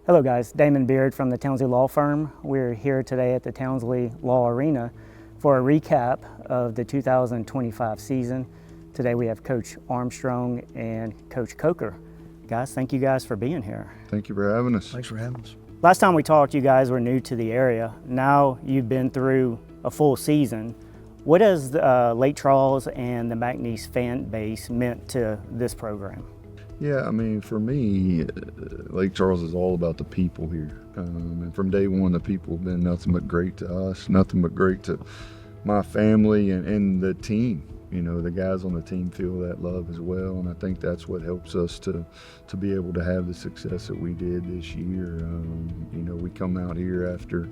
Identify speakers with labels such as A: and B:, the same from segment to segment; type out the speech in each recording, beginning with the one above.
A: Hello guys, Damon Beard from the Townsley Law Firm. We're here today at the Townsley Law Arena for a recap of the 2025 season. Today we have Coach Armstrong and Coach Coker. Guys, thank you guys for being here.
B: Thank you for having us.
C: Thanks for having us.
A: Last time we talked, you guys were new to the area. Now you've been through a full season. What has Lake Charles and the McNeese fan base meant to this program?
B: Yeah, I mean, for me, Lake Charles is all about the people here. And from day one, the people have been nothing but great to us, nothing but great to my family and the team. You know, the guys on the team feel that love as well, and I think that's what helps us to be able to have the success that we did this year. You know, we come out here after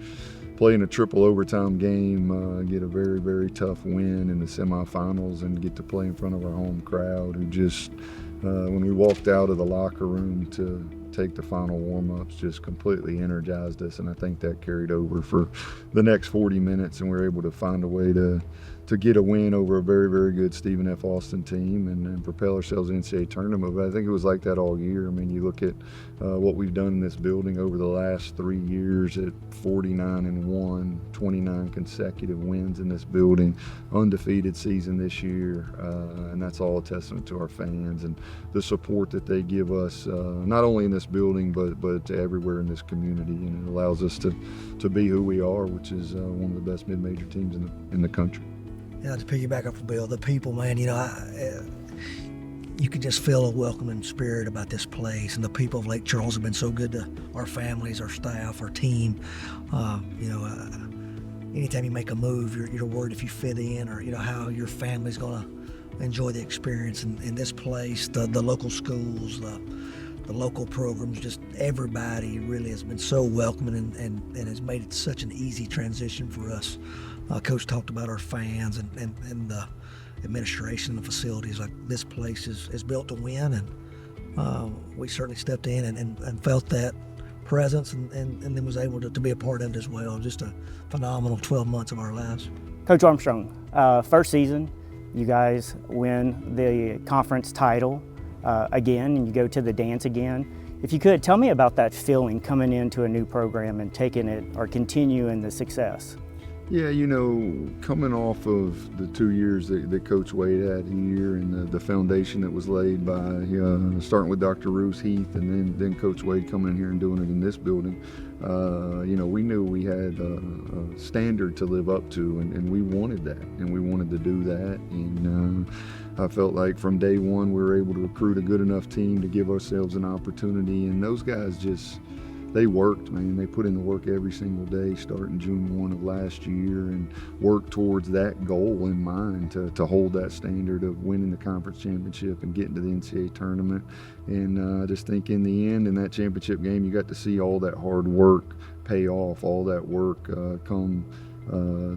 B: playing a triple overtime game, get a very, very tough win in the semifinals, and get to play in front of our home crowd who just, when we walked out of the locker room to take the final warm-ups, just completely energized us, and I think that carried over for the next 40 minutes, and we were able to find a way to get a win over a very, very good Stephen F. Austin team and propel ourselves in the NCAA Tournament. But I think it was like that all year. I mean, you look at what we've done in this building over the last 3 years at 49-1, 29 consecutive wins in this building, undefeated season this year, and that's all a testament to our fans and the support that they give us, not only in this building but everywhere in this community, and it allows us to be who we are, which is one of the best mid-major teams in the country.
C: Yeah, to piggyback off of Bill, the people, man, you know, you could just feel a welcoming spirit about this place, and the people of Lake Charles have been so good to our families, our staff, our team. You know, anytime you make a move, you're worried if you fit in, or you know how your family's going to enjoy the experience in this place. The local schools, the local programs, just everybody really has been so welcoming and has made it such an easy transition for us. Coach talked about our fans and the administration and the facilities. Like, this place is built to win, and we certainly stepped in and felt that presence and then was able to be a part of it as well. Just a phenomenal 12 months of our lives.
A: Coach Armstrong, first season, you guys win the conference title again, and you go to the dance again. If you could, tell me about that feeling coming into a new program and taking it or continuing the success.
B: Yeah, you know, coming off of the 2 years that Coach Wade had here, and the foundation that was laid by starting with Dr. Roos Heath, and then Coach Wade coming in here and doing it in this building, you know, we knew we had a standard to live up to, and we wanted that, and we wanted to do that. And I felt like from day one we were able to recruit a good enough team to give ourselves an opportunity, and those guys just, they worked, man. They put in the work every single day starting June 1 of last year, and worked towards that goal in mind to hold that standard of winning the conference championship and getting to the NCAA tournament. And I just think in the end, in that championship game, you got to see all that hard work pay off, all that work come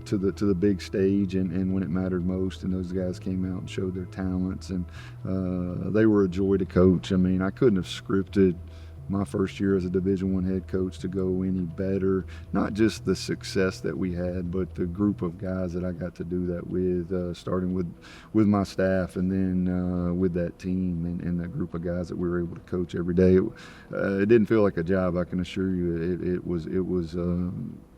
B: to the big stage, and when it mattered most, and those guys came out and showed their talents, and they were a joy to coach. I mean, I couldn't have scripted my first year as a Division I head coach to go any better. Not just the success that we had, but the group of guys that I got to do that with, starting with my staff, and then with that team and that group of guys that we were able to coach every day. It didn't feel like a job, I can assure you. It was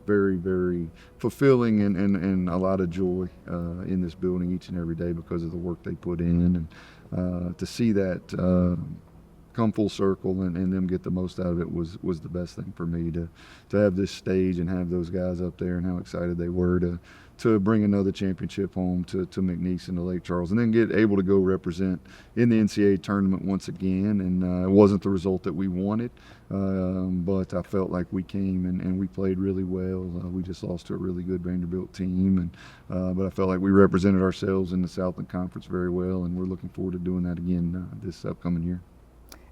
B: very, very fulfilling and a lot of joy in this building each and every day because of the work they put in, and to see that come full circle and them get the most out of it was the best thing for me, to have this stage and have those guys up there, and how excited they were to bring another championship home to McNeese and to Lake Charles, and then get able to go represent in the NCAA tournament once again. And it wasn't the result that we wanted, but I felt like we came and we played really well. We just lost to a really good Vanderbilt team, but I felt like we represented ourselves in the Southland Conference very well, and we're looking forward to doing that again this upcoming year.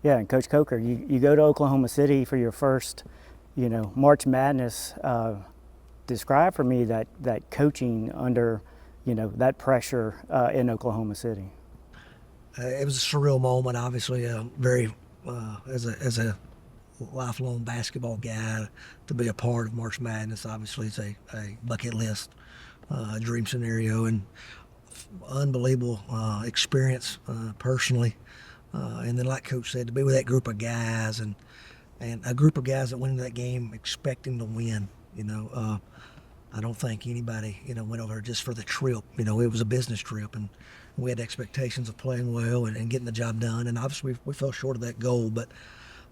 A: Yeah, and Coach Coker, you go to Oklahoma City for your first, March Madness. Describe for me that coaching under, that pressure in Oklahoma City.
C: It was a surreal moment, obviously. Very, as a lifelong basketball guy, to be a part of March Madness, obviously, it's a bucket list, dream scenario, and unbelievable experience personally. And then, like Coach said, to be with that group of guys and and a group of guys that went into that game expecting to win. I don't think anybody, went over just for the trip. It was a business trip, and we had expectations of playing well and getting the job done. And obviously, we fell short of that goal. But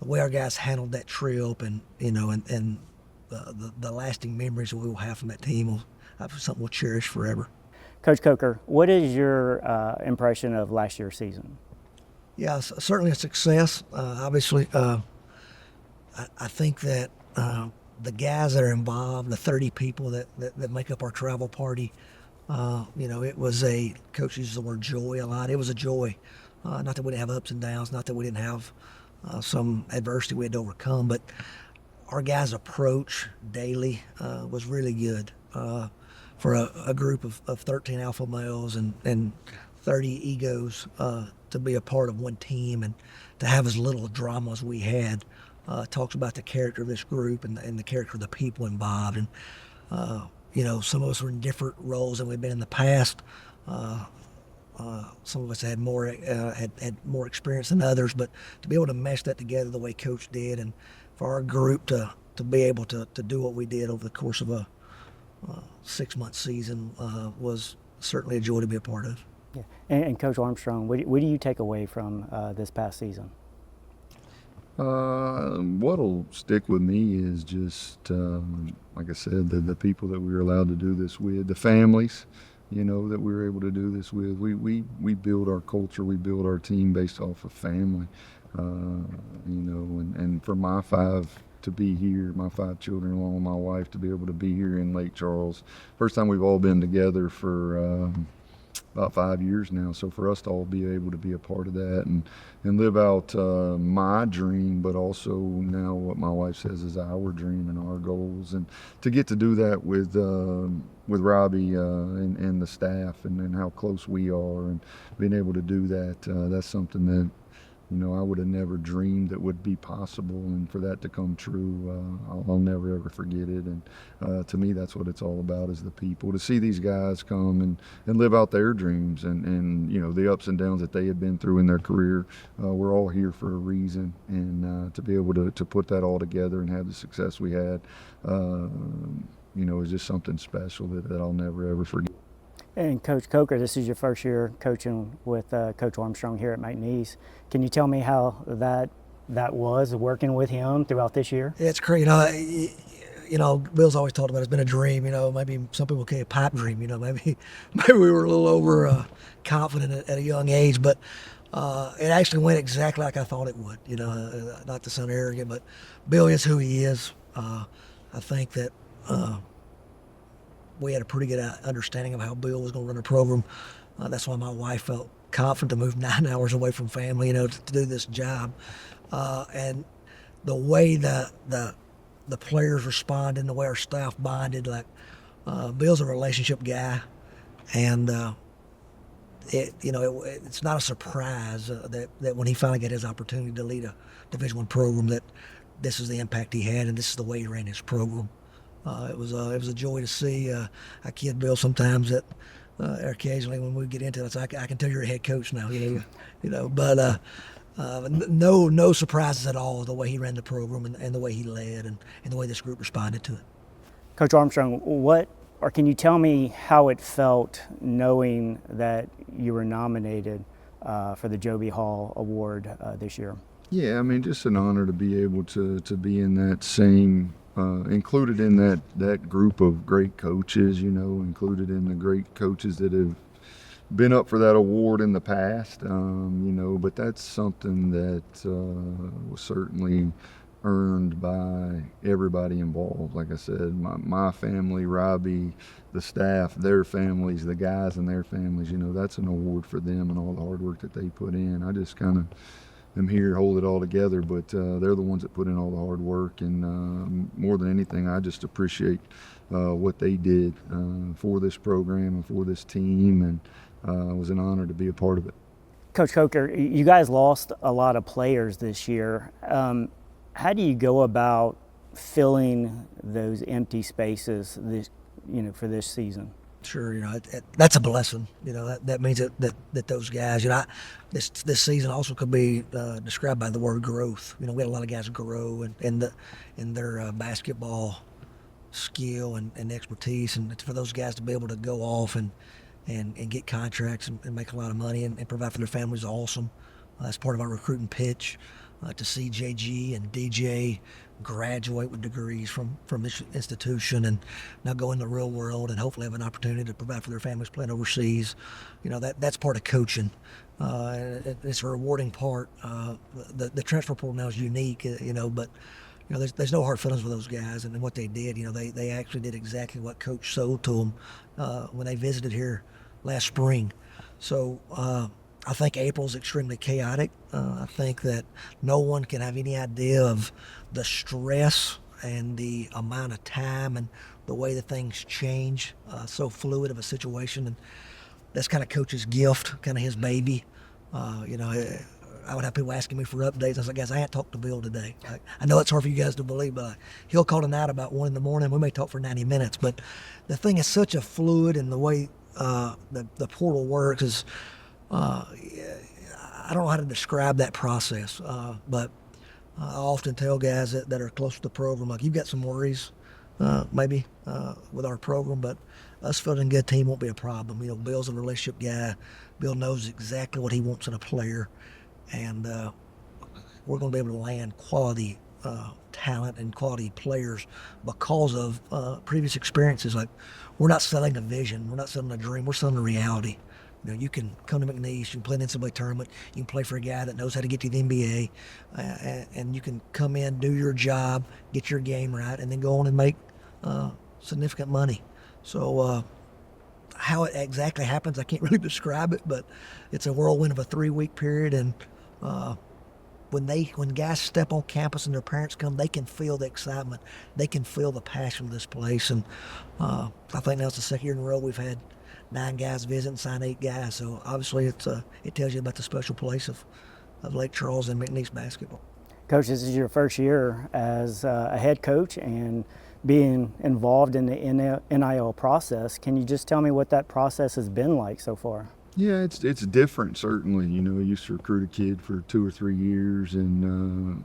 C: the way our guys handled that trip, and the lasting memories that we will have from that team will something we'll cherish forever.
A: Coach Coker, what is your impression of last year's season?
C: Yeah, certainly a success. Obviously, I think that the guys that are involved, the 30 people that make up our travel party, it was Coach uses the word joy a lot. It was a joy. Not that we didn't have ups and downs, not that we didn't have some adversity we had to overcome, but our guys' approach daily was really good for a group of 13 alpha males and 30 egos to be a part of one team and to have as little drama as we had. Talks about the character of this group and the character of the people involved. And, some of us were in different roles than we've been in the past. Some of us had more experience than others, but to be able to mesh that together the way Coach did, and for our group to be able to do what we did over the course of a 6-month season was certainly a joy to be a part of.
A: Yeah. And Coach Armstrong, what do you take away from this past season?
B: What'll stick with me is just, like I said, the people that we were allowed to do this with, the families, that we were able to do this with. We build our culture, we build our team based off of family, and for my 5 to be here, my 5 children along with my wife to be able to be here in Lake Charles. First time we've all been together for about 5 years now, so for us to all be able to be a part of that and live out my dream, but also now what my wife says is our dream and our goals, and to get to do that with Robi and the staff and how close we are, and being able to do that, that's something that I would have never dreamed that would be possible, and for that to come true, I'll never ever forget it. And to me, that's what it's all about, is the people. To see these guys come and live out their dreams, and the ups and downs that they have been through in their career, we're all here for a reason, and to be able to put that all together and have the success we had, is just something special that I'll never ever forget.
A: And Coach Coker, this is your first year coaching with Coach Armstrong here at McNeese. Can you tell me how that was working with him throughout this year?
C: It's great. Bill's always talked about it's been a dream. Maybe some people call it a pipe dream. Maybe we were a little over confident at a young age, but it actually went exactly like I thought it would. Not to sound arrogant, but Bill is who he is. I think that. We had a pretty good understanding of how Bill was going to run the program. That's why my wife felt confident to move 9 hours away from family, to do this job. And the way the players responded, and the way our staff bonded, Bill's a relationship guy, and it's not a surprise that when he finally got his opportunity to lead a Division I program, that this is the impact he had, and this is the way he ran his program. It was a joy to see. I kid Bill sometimes that occasionally when we get into it, I can tell you're a head coach now. But no surprises at all. The way he ran the program and the way he led and the way this group responded to it.
A: Coach Armstrong, can you tell me how it felt knowing that you were nominated for the Joby Hall Award this year?
B: Yeah, just an honor to be able to be in that same. Included in that group of great coaches, included in the great coaches that have been up for that award in the past, but that's something that was certainly earned by everybody involved. Like I said, my family, Robi, the staff, their families, the guys and their families, that's an award for them and all the hard work that they put in. I just kind of am here to hold it all together, but they're the ones that put in all the hard work, and more than anything, I just appreciate what they did for this program and for this team, and it was an honor to be a part of it.
A: Coach Coker, you guys lost a lot of players this year. How do you go about filling those empty spaces for this season?
C: Sure, that's a blessing. That means that those guys, this season also could be described by the word growth. We had a lot of guys grow in their basketball skill and expertise, and for those guys to be able to go off and get contracts and make a lot of money and provide for their families is awesome. That's part of our recruiting pitch. To see JG and DJ graduate with degrees from this institution and now go in the real world and hopefully have an opportunity to provide for their families playing overseas, that's part of coaching. It's a rewarding part. The transfer portal now is unique, but there's no hard feelings with those guys and what they did. They actually did exactly what Coach sold to them when they visited here last spring. So I think April's extremely chaotic. I think that no one can have any idea of the stress and the amount of time and the way that things change, so fluid of a situation. And that's kind of Coach's gift, kind of his baby. I would have people asking me for updates. I was like, guys, I ain't talked to Bill today. I know it's hard for you guys to believe, but he'll call tonight about 1 a.m. We may talk for 90 minutes. But the thing is such a fluid, and the way the portal works is, I don't know how to describe that process, but I often tell guys that are close to the program, like, you've got some worries, maybe, with our program, but us feeling good team won't be a problem. Bill's a relationship guy. Bill knows exactly what he wants in a player, and we're going to be able to land quality talent and quality players because of previous experiences. Like, we're not selling a vision. We're not selling a dream. We're selling a reality. You can come to McNeese, you can play an NCAA tournament, you can play for a guy that knows how to get to the NBA, and you can come in, do your job, get your game right, and then go on and make significant money. So how it exactly happens, I can't really describe it, but it's a whirlwind of a 3-week period, and when guys step on campus and their parents come, they can feel the excitement, they can feel the passion of this place, and I think now it's the second year in a row we've had 9 guys visit and sign 8 guys. So obviously it tells you about the special place of Lake Charles and McNeese basketball.
A: Coach, this is your first year as a head coach and being involved in the NIL process. Can you just tell me what that process has been like so far?
B: Yeah, it's different, certainly. I used to recruit a kid for 2 or 3 years, and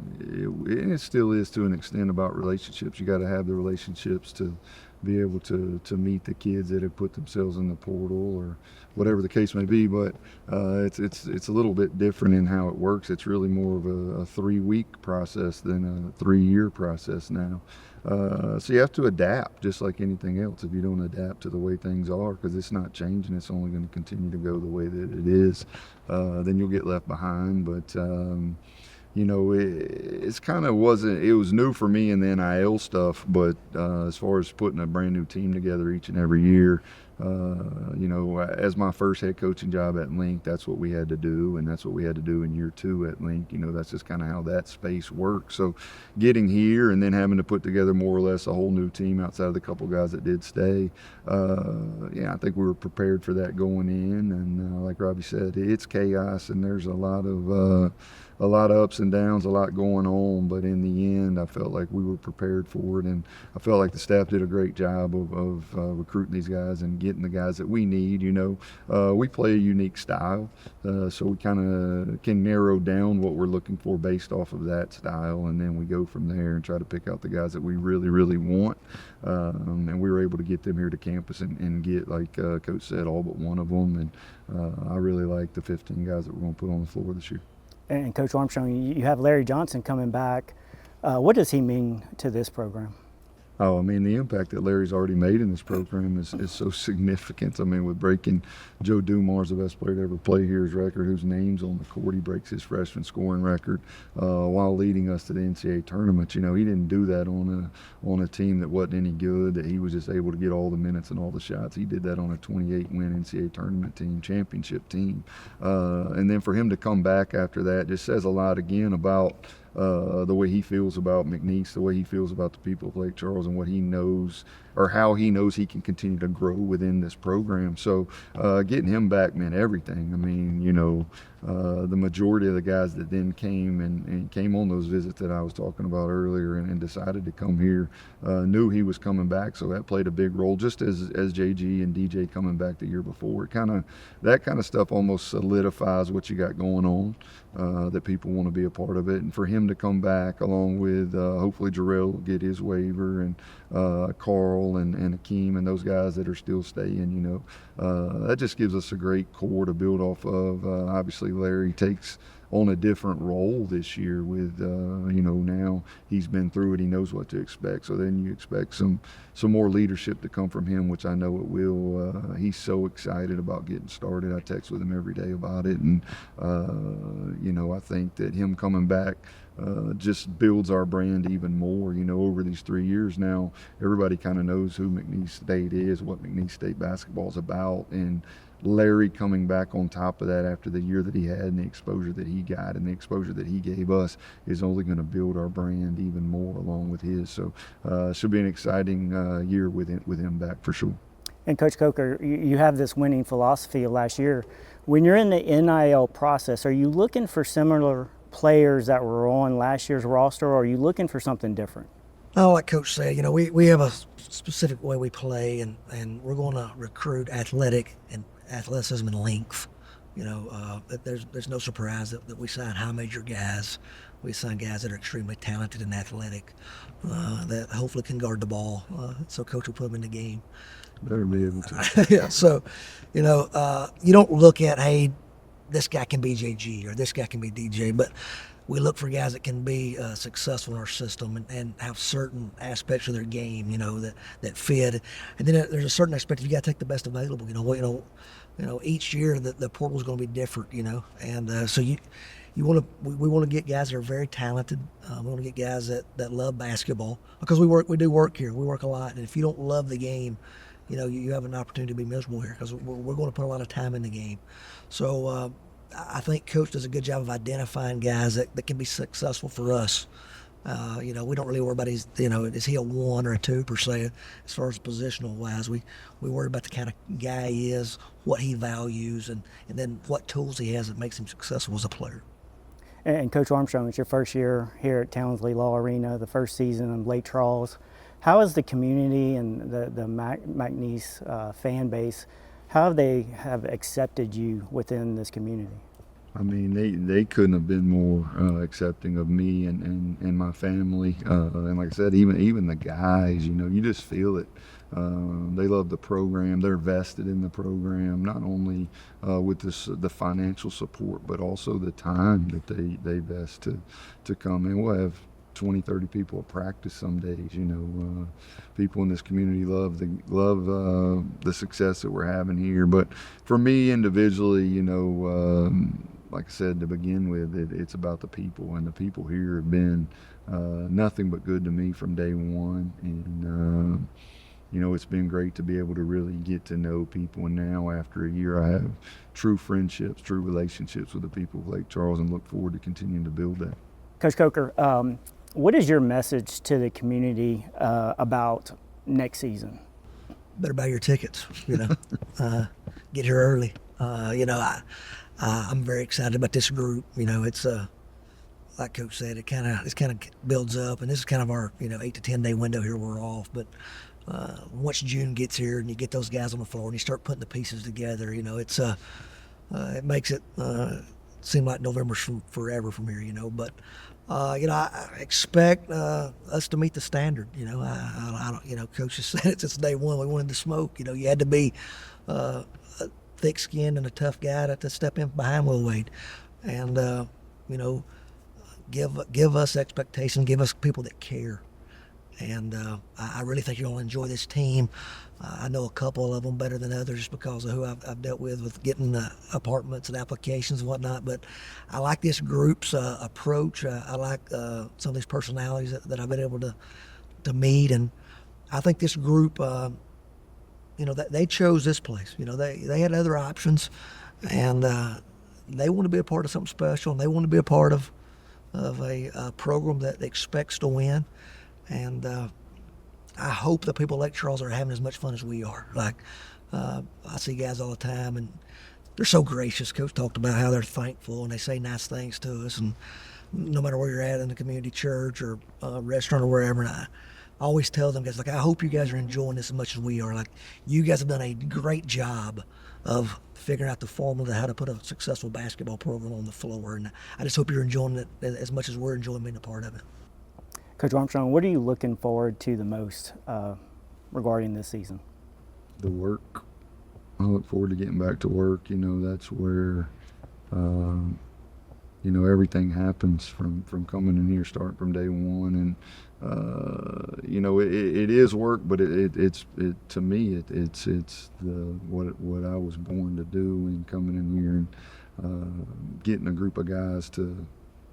B: it still is to an extent about relationships. You got to have the relationships to be able to meet the kids that have put themselves in the portal or whatever the case may be. But it's a little bit different in how it works. It's really more of a 3-week process than a 3-year process now. So you have to adapt, just like anything else. If you don't adapt to the way things are, because it's not changing, it's only going to continue to go the way that it is, then you'll get left behind. But it's kind of it was new for me in the NIL stuff, but as far as putting a brand new team together each and every year, as my first head coaching job at Link, that's what we had to do, and that's what we had to do in year 2 at Link. That's just kind of how that space works. So getting here and then having to put together more or less a whole new team outside of the couple guys that did stay, I think we were prepared for that going in. And like Robbie said, it's chaos, and there's a lot of ups and downs, a lot going on, but in the end, I felt like we were prepared for it, and I felt like the staff did a great job of recruiting these guys and getting the guys that we need. We play a unique style, so we kind of can narrow down what we're looking for based off of that style, and then we go from there and try to pick out the guys that we really, really want, and we were able to get them here to campus and get, like Coach said, all but one of them, and I really like the 15 guys that we're going to put on the floor this year.
A: And Coach Armstrong, you have Larry Johnson coming back. What does he mean to this program?
B: Oh, the impact that Larry's already made in this program is so significant. With breaking Joe Dumars, the best player to ever play here's record, whose name's on the court, he breaks his freshman scoring record while leading us to the NCAA tournament. He didn't do that on a team that wasn't any good, that he was just able to get all the minutes and all the shots. He did that on a 28-win NCAA tournament team, championship team. And then for him to come back after that just says a lot, again, about the way he feels about McNeese, the way he feels about the people of Lake Charles, and what he knows, or how he knows he can continue to grow within this program. So getting him back meant everything. the majority of the guys that then came and came on those visits that I was talking about earlier and decided to come here knew he was coming back, so that played a big role. Just as JG and DJ coming back the year before, that kind of stuff almost solidifies what you got going on. That people want to be a part of it, and for him to come back along with hopefully Jarrell will get his waiver, and Carl and Akeem and those guys that are still staying, that just gives us a great core to build off of. Obviously Larry takes on a different role this year with now he's been through it, he knows what to expect, so then you expect some more leadership to come from him, which I know it will. He's so excited about getting started. I text with him every day about it, and I think that him coming back just builds our brand even more. Over these 3 years now, everybody kind of knows who McNeese State is, what McNeese State basketball is about, and Larry coming back on top of that after the year that he had and the exposure that he got and the exposure that he gave us is only going to build our brand even more along with his. So it should be an exciting year with him back for sure.
A: And Coach Coker, you have this winning philosophy of last year. When you're in the NIL process, are you looking for similar players that were on last year's roster, or are you looking for something different?
C: Oh, like Coach said, we have a specific way we play, and we're going to recruit athleticism and length. There's no surprise that we sign high major guys. We sign guys that are extremely talented and athletic, that hopefully can guard the ball. So Coach will put them in the game.
B: Better be able to.
C: Yeah. So, you don't look at, hey, this guy can be JG or this guy can be DJ, but we look for guys that can be successful in our system and have certain aspects of their game, that fit. And then there's a certain aspect you got to take the best available. Each year the portal is going to be different. And so we want to get guys that are very talented. We want to get guys that love basketball, because we do work here. We work a lot, and if you don't love the game, you have an opportunity to be miserable here, because we're going to put a lot of time in the game. So I think Coach does a good job of identifying guys that can be successful for us. We don't really worry about is he a 1 or a 2 per se, as far as positional wise. We worry about the kind of guy he is, what he values, and then what tools he has that makes him successful as a player.
A: And Coach Armstrong, it's your first year here at Townsley Law Arena, the first season in Lake Charles. How is the community and the McNeese fan base, how they have accepted you within this community?
B: I mean, they couldn't have been more accepting of me and my family. And like I said, even the guys, you just feel it. They love the program. They're vested in the program, not only with the financial support, but also the time that they vest to come in. We'll have 20, 30 people at practice some days. People in this community love the success that we're having here. But for me individually, like I said to begin with, it's about the people, and the people here have been nothing but good to me from day one. And it's been great to be able to really get to know people. And now after a year, I have true friendships, true relationships with the people of Lake Charles, and look forward to continuing to build that.
A: Coach Coker, what is your message to the community about next season?
C: Better buy your tickets, get here early. I'm very excited about this group. It's like Coach said, it kind of builds up, and this is kind of our 8 to 10 day window here we're off. But once June gets here and you get those guys on the floor and you start putting the pieces together, it makes it seem like November's from forever from here. But I expect us to meet the standard. I don't. Coach has said it since day one. We wanted to smoke. You had to be thick-skinned and a tough guy to step in behind Will Wade, and give us expectations, give us people that care, and I really think you're going to enjoy this team. I know a couple of them better than others just because of who I've dealt with getting apartments and applications and whatnot, but I like this group's approach. I like some of these personalities that I've been able to meet, and I think this group they chose this place. They had other options, and they want to be a part of something special, and they want to be a part of a program that expects to win. And I hope the people of Lake Charles are having as much fun as we are. Like I see guys all the time, and they're so gracious. Coach talked about how they're thankful and they say nice things to us, and no matter where you're at in the community church or restaurant or wherever. And I always tell them guys, like, I hope you guys are enjoying this as much as we are. Like, you guys have done a great job of figuring out the formula to how to put a successful basketball program on the floor, and I just hope you're enjoying it as much as we're enjoying being a part of it.
A: Coach Armstrong, what are you looking forward to the most regarding this season?
B: The work. I look forward to getting back to work. That's where, everything happens from coming in here, starting from day one. And, it is work, but it's to me, it's what I was born to do, and coming in here and getting a group of guys to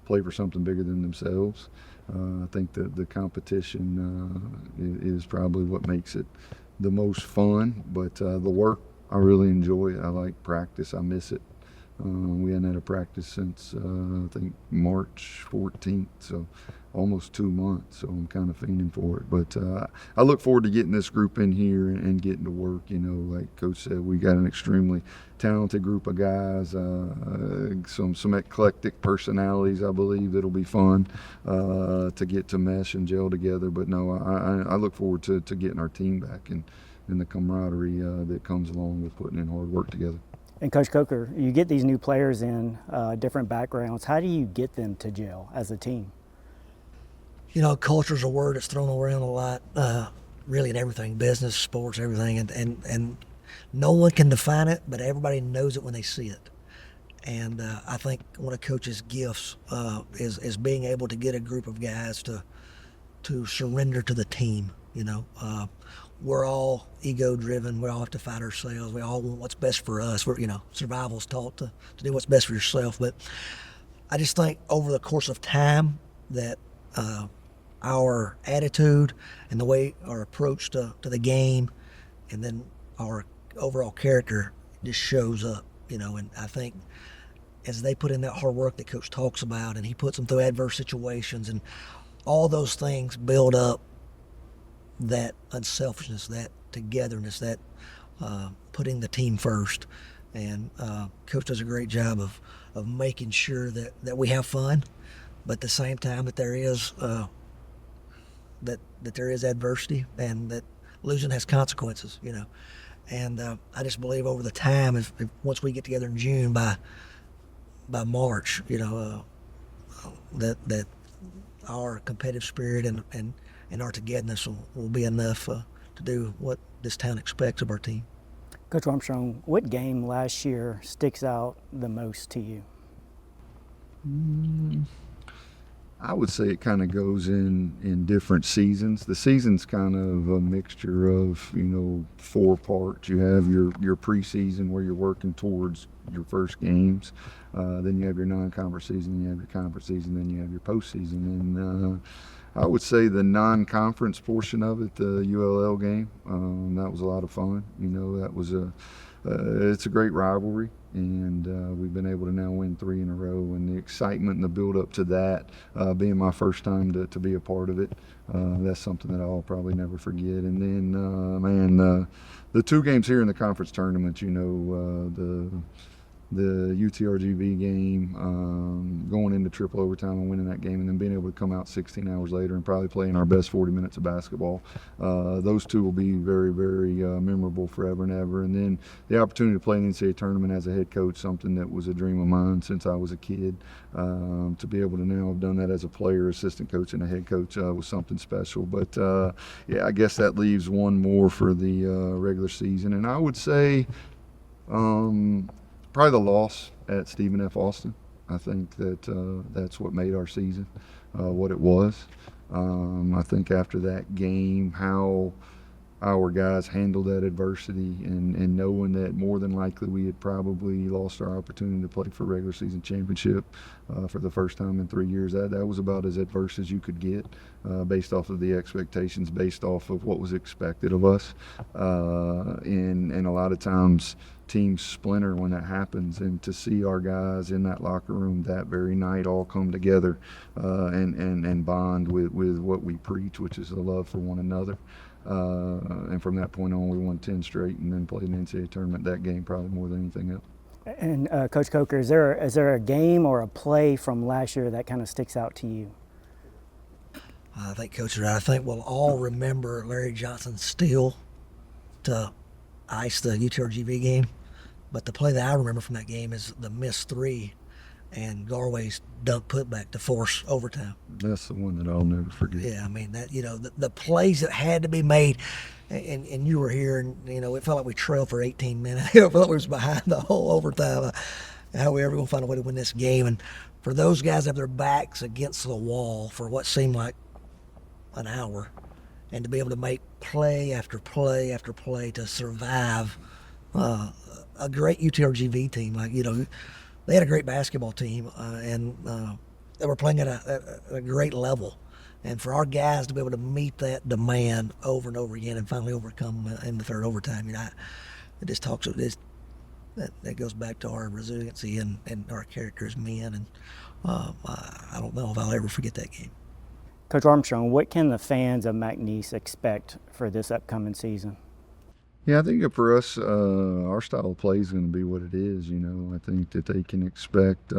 B: play for something bigger than themselves. I think that the competition is probably what makes it the most fun, but the work, I really enjoy it. I like practice. I miss it. We hadn't had a practice since I think March 14th, so almost 2 months. So I'm kind of fiending for it. But I look forward to getting this group in here and getting to work. Like Coach said, we got an extremely talented group of guys, some eclectic personalities. I believe that'll be fun to get to mesh and gel together. But no, I look forward to getting our team back and the camaraderie that comes along with putting in hard work together.
A: And Coach Coker, you get these new players in different backgrounds. How do you get them to gel as a team?
C: Culture is a word that's thrown around a lot, really in everything, business, sports, everything. And no one can define it, but everybody knows it when they see it. And I think one of Coach's gifts is being able to get a group of guys to surrender to the team. We're all ego-driven. We all have to fight ourselves. We all want what's best for us. Survival's taught to do what's best for yourself. But I just think over the course of time that our attitude and the way our approach to the game, and then our overall character just shows up. And I think as they put in that hard work that Coach talks about, and he puts them through adverse situations, and all those things build up that unselfishness, that togetherness, that putting the team first. And Coach does a great job of making sure that we have fun, but at the same time that there is that there is adversity, and that losing has consequences. And I just believe over the time, if once we get together in June, by March, that our competitive spirit and our togetherness will be enough to do what this town expects of our team.
A: Coach Armstrong, what game last year sticks out the most to you?
B: I would say it kind of goes in different seasons. The season's kind of a mixture of, 4 parts. You have your preseason where you're working towards your first games. Then you have your non-conference season, you have your conference season, then you have your postseason. And I would say the non-conference portion of it, the ULL game, that was a lot of fun. That was it's a great rivalry, and we've been able to now win 3 in a row. And the excitement and the build-up to that, being my first time to be a part of it, that's something that I'll probably never forget. And then, the 2 games here in the conference tournament, the UTRGV game, going into triple overtime and winning that game, and then being able to come out 16 hours later and probably playing our best 40 minutes of basketball. Those 2 will be very, very memorable forever and ever. And then the opportunity to play an NCAA tournament as a head coach, something that was a dream of mine since I was a kid. To be able to now have done that as a player, assistant coach, and a head coach was something special. But I guess that leaves one more for the regular season. And I would say probably the loss at Stephen F. Austin. I think that's what made our season what it was. I think after that game, how our guys handled that adversity, and knowing that more than likely we had probably lost our opportunity to play for regular season championship for the first time in 3 years. That was about as adverse as you could get based off of the expectations, based off of what was expected of us. And a lot of times teams splinter when that happens, and to see our guys in that locker room that very night all come together and bond with what we preach, which is the love for one another. And from that point on, we won 10 straight and then played an NCAA tournament that game probably more than anything else.
A: And Coach Coker, is there a game or a play from last year that kind of sticks out to you?
C: I think Coach is right. I think we'll all remember Larry Johnson's steal to ice the UTRGV game. But the play that I remember from that game is the missed three and Garway's dunk putback to force overtime.
B: That's the one that I'll never forget.
C: Yeah, I mean, that, the plays that had to be made, and you were here, and, it felt like we trailed for 18 minutes. It felt like we was behind the whole overtime. How we ever going to find a way to win this game? And for those guys to have their backs against the wall for what seemed like an hour, and to be able to make play after play after play to survive a great UTRGV team. They had a great basketball team, and they were playing at a great level. And for our guys to be able to meet that demand over and over again and finally overcome in the third overtime, it just talks of this. That goes back to our resiliency and our character as men. And I don't know if I'll ever forget that game.
A: Coach Armstrong, what can the fans of McNeese expect for this upcoming season?
B: Yeah, I think for us, our style of play is going to be what it is. I think that they can expect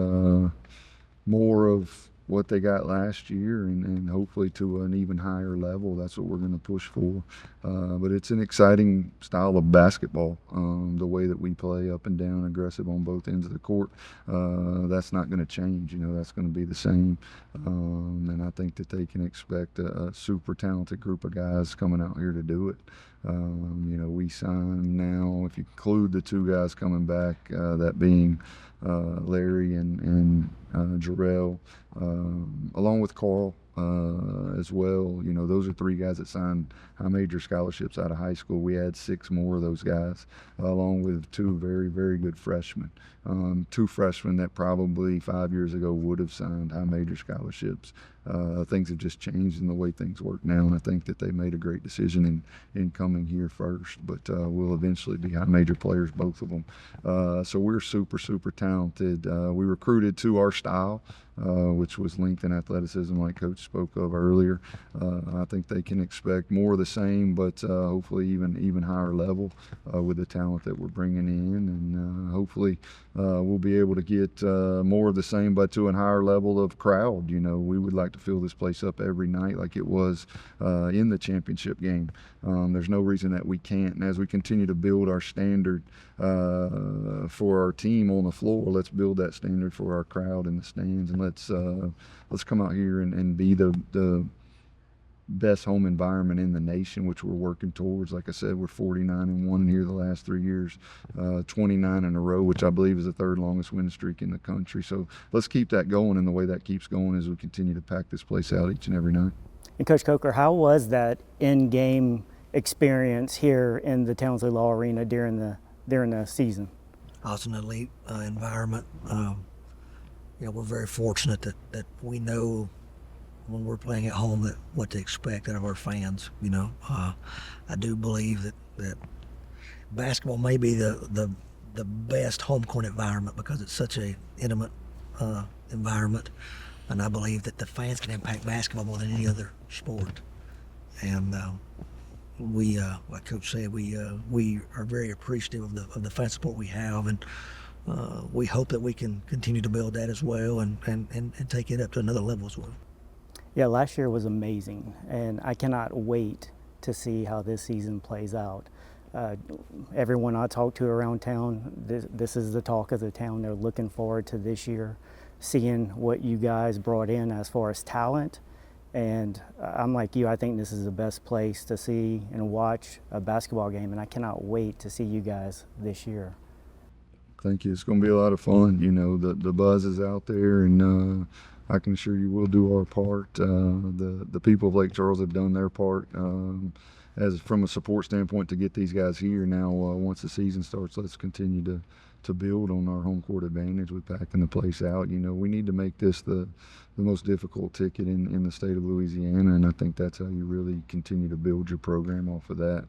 B: more of what they got last year and hopefully to an even higher level. That's what we're going to push for. But it's an exciting style of basketball, the way that we play up and down, aggressive on both ends of the court. That's not going to change. That's going to be the same. And I think that they can expect a super talented group of guys coming out here to do it. We sign now, if you include the two guys coming back, that being Larry and Jarrell, along with Carl as well. Those are three guys that signed high major scholarships out of high school. We had 6 more of those guys, along with 2 very, very good freshmen. 2 freshmen that probably 5 years ago would have signed high major scholarships. Things have just changed in the way things work now, and I think that they made a great decision in coming here first, but will eventually be high major players, both of them. So we're super, super talented. We recruited to our style, which was length and athleticism, like Coach spoke of earlier. I think they can expect more of the same, but hopefully even higher level with the talent that we're bringing in, and hopefully we'll be able to get more of the same, but to a higher level of crowd. We would like to fill this place up every night like it was in the championship game. There's no reason that we can't, and as we continue to build our standard for our team on the floor, let's build that standard for our crowd in the stands, and let's come out here and be the best home environment in the nation, which we're working towards. Like I said, we're 49-1 here the last 3 years, 29 in a row, which I believe is the 3rd longest win streak in the country. So let's keep that going, and the way that keeps going is we continue to pack this place out each and every night.
A: And Coach Coker, how was that in-game experience here in the Townsley Law Arena during the season?
C: It's an elite environment. We're very fortunate that we know when we're playing at home that what to expect out of our fans. I do believe that basketball may be the best home court environment because it's such a intimate environment, and I believe that the fans can impact basketball more than any other sport. And we, like Coach said, we are very appreciative of the fan support we have, and we hope that we can continue to build that as well and take it up to another level as well.
A: Yeah, last year was amazing, and I cannot wait to see how this season plays out. Everyone I talk to around town, this is the talk of the town. They're looking forward to this year, seeing what you guys brought in as far as talent. And I'm like you, I think this is the best place to see and watch a basketball game, and I cannot wait to see you guys this year.
B: Thank you. It's going to be a lot of fun. The buzz is out there, and I can assure you we'll do our part. The people of Lake Charles have done their part as from a support standpoint to get these guys here. Now, once the season starts, let's continue to build on our home court advantage with packing the place out. We need to make this the most difficult ticket in the state of Louisiana, and I think that's how you really continue to build your program off of that,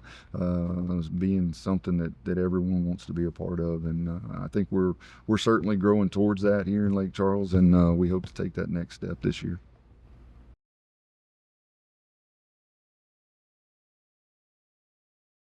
B: as being something that everyone wants to be a part of. And I think we're certainly growing towards that here in Lake Charles, and we hope to take that next step this year.